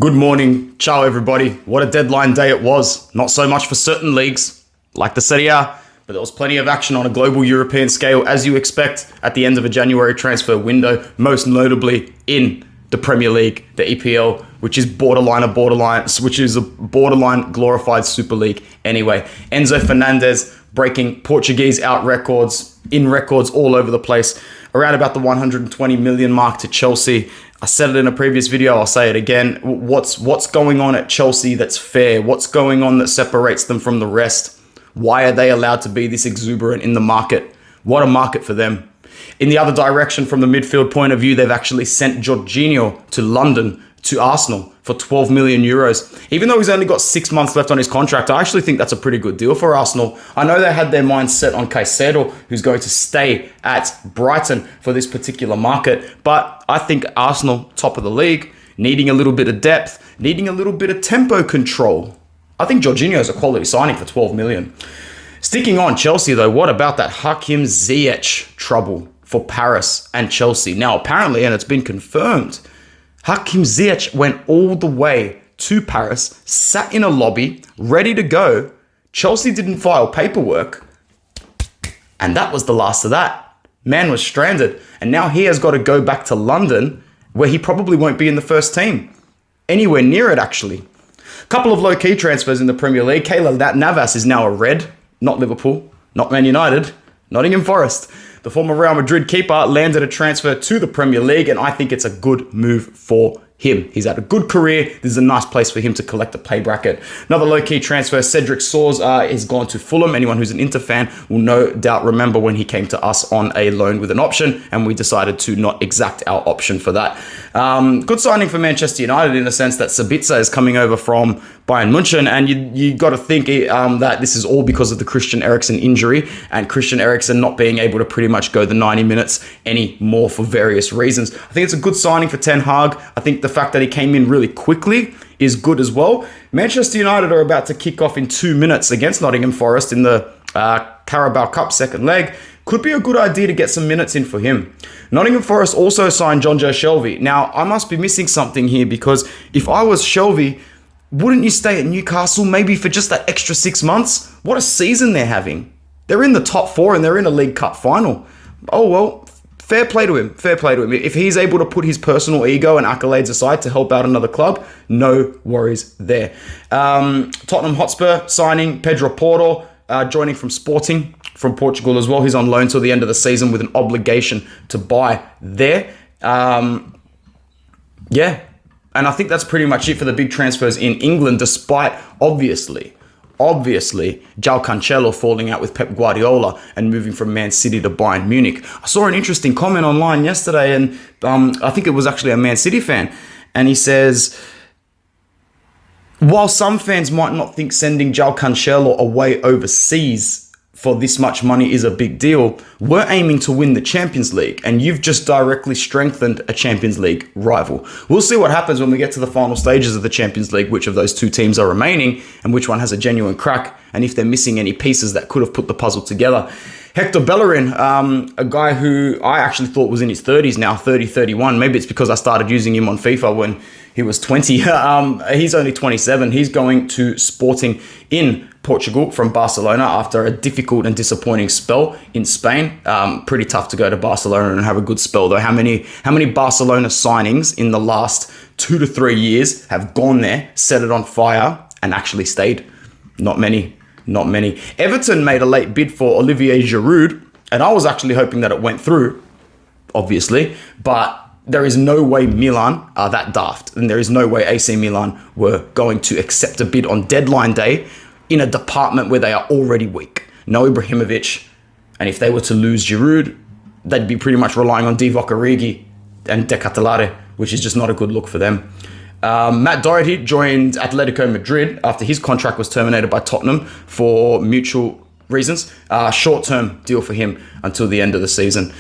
Good morning. Ciao, everybody. What a deadline day it was. Not so much for certain leagues, like the Serie A, but there was plenty of action on a global European scale, as you expect at the end of a January transfer window, most notably in the Premier League, the EPL, which is a borderline glorified Super League anyway. Enzo Fernandez breaking Portuguese records all over the place, around about the 120 million mark to Chelsea. I said it in a previous video, I'll say it again. What's going on at Chelsea that's fair? What's going on that separates them from the rest? Why are they allowed to be this exuberant in the market? What a market for them. In the other direction, from the midfield point of view, they've actually sent Jorginho to London, to Arsenal, for 12 million euros. Even though he's only got 6 months left on his contract, I actually think that's a pretty good deal for Arsenal. I know they had their minds set on Cancelo, who's going to stay at Brighton for this particular market, but I think Arsenal, top of the league, needing a little bit of depth, needing a little bit of tempo control. I think Jorginho is a quality signing for 12 million. Sticking on Chelsea though, what about that Hakim Ziyech trouble for Paris and Chelsea? Now apparently, and it's been confirmed, Hakim Ziyech went all the way to Paris, sat in a lobby, ready to go. Chelsea didn't file paperwork, and that was the last of that. Man was stranded, and now he has got to go back to London, where he probably won't be in the first team. Anywhere near it, actually. Couple of low-key transfers in the Premier League. Keylor Navas is now a Red, not Liverpool, not Man United, Nottingham Forest. The former Real Madrid keeper landed a transfer to the Premier League, and I think it's a good move for him. He's had a good career. This is a nice place for him to collect a pay bracket. Another low-key transfer, Cedric Soares has gone to Fulham. Anyone who's an Inter fan will no doubt remember when he came to us on a loan with an option, and we decided to not exact our option for that. Good signing for Manchester United in the sense that Sabitzer is coming over from Bayern München, and you got to think that this is all because of the Christian Eriksen injury and Christian Eriksen not being able to pretty much go the 90 minutes anymore for various reasons. I think it's a good signing for Ten Hag. I think the fact that he came in really quickly is good as well. Manchester United are about to kick off in 2 minutes against Nottingham Forest in the Carabao Cup second leg. Could be a good idea to get some minutes in for him. Nottingham Forest also signed Jonjo Shelvey. Now, I must be missing something here, because if I was Shelvey, wouldn't you stay at Newcastle maybe for just that extra 6 months? What a season they're having. They're in the top 4 and they're in a League Cup final. Oh, well, fair play to him. Fair play to him. If he's able to put his personal ego and accolades aside to help out another club, no worries there. Tottenham Hotspur signing Pedro Porro, joining from Sporting from Portugal as well. He's on loan till the end of the season with an obligation to buy there. Yeah. And I think that's pretty much it for the big transfers in England, despite obviously, João Cancelo falling out with Pep Guardiola and moving from Man City to Bayern Munich. I saw an interesting comment online yesterday, and I think it was actually a Man City fan. And he says, while some fans might not think sending João Cancelo away overseas for this much money is a big deal, we're aiming to win the Champions League, and you've just directly strengthened a Champions League rival. We'll see what happens when we get to the final stages of the Champions League, which of those two teams are remaining and which one has a genuine crack, and if they're missing any pieces that could have put the puzzle together. Hector Bellerin, a guy who I actually thought was in his 30s now, 30, 31. Maybe it's because I started using him on FIFA when he was 20. He's only 27. He's going to Sporting in Portugal from Barcelona after a difficult and disappointing spell in Spain. Pretty tough to go to Barcelona and have a good spell though. How many Barcelona signings in the last 2 to 3 years have gone there, set it on fire, and actually stayed? Not many. Everton made a late bid for Olivier Giroud, and I was actually hoping that it went through, obviously, but there is no way Milan are that daft, and there is no way AC Milan were going to accept a bid on deadline day in a department where they are already weak. No Ibrahimovic, and if they were to lose Giroud, they'd be pretty much relying on Divock Origi and De Ketelaere, which is just not a good look for them. Matt Doherty joined Atletico Madrid after his contract was terminated by Tottenham for mutual reasons. Short-term deal for him until the end of the season.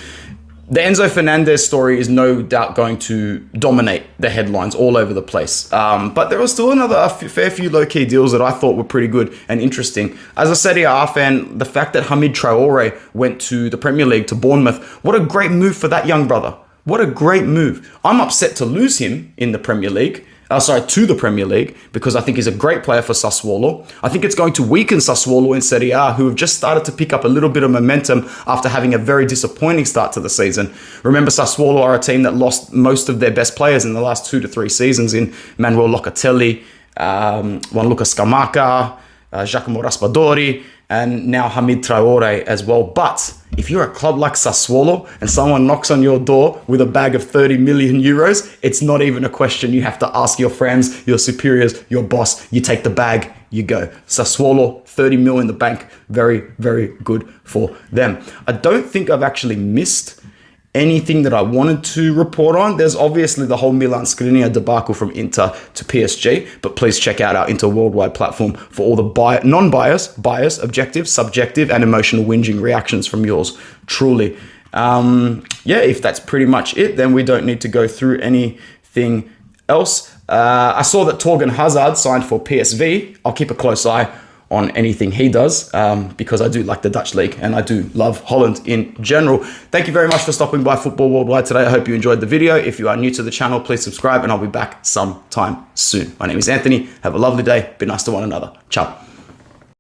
The Enzo Fernandez story is no doubt going to dominate the headlines all over the place. But there was still a fair few low-key deals that I thought were pretty good and interesting. As a Serie A fan, the fact that Hamid Traore went to the Premier League, to Bournemouth, what a great move for that young brother. What a great move. I'm upset to lose him in the Premier League. to the Premier League, because I think he's a great player for Sassuolo. I think it's going to weaken Sassuolo in Serie A, who have just started to pick up a little bit of momentum after having a very disappointing start to the season. Remember, Sassuolo are a team that lost most of their best players in the last 2 to 3 seasons in Manuel Locatelli, Gianluca Scamacca, Giacomo Raspadori, and now Hamid Traore as well. But if you're a club like Sassuolo and someone knocks on your door with a bag of 30 million euros, it's not even a question. You have to ask your friends, your superiors, your boss. You take the bag, you go. Sassuolo, 30 mil in the bank. Very, very good for them. I don't think I've actually missed anything that I wanted to report on. There's obviously the whole Milan Skriniar debacle from Inter to PSG, but please check out our Inter Worldwide platform for all the non-biased, biased, objective, subjective, and emotional whinging reactions from yours truly. If that's pretty much it, then we don't need to go through anything else. I saw that Torgan Hazard signed for PSV. I'll keep a close eye on anything he does, because I do like the Dutch league and I do love Holland in general. Thank you very much for stopping by Football Worldwide today. I hope you enjoyed the video. If you are new to the channel, please subscribe and I'll be back sometime soon. My name is Anthony. Have a lovely day. Be nice to one another. Ciao.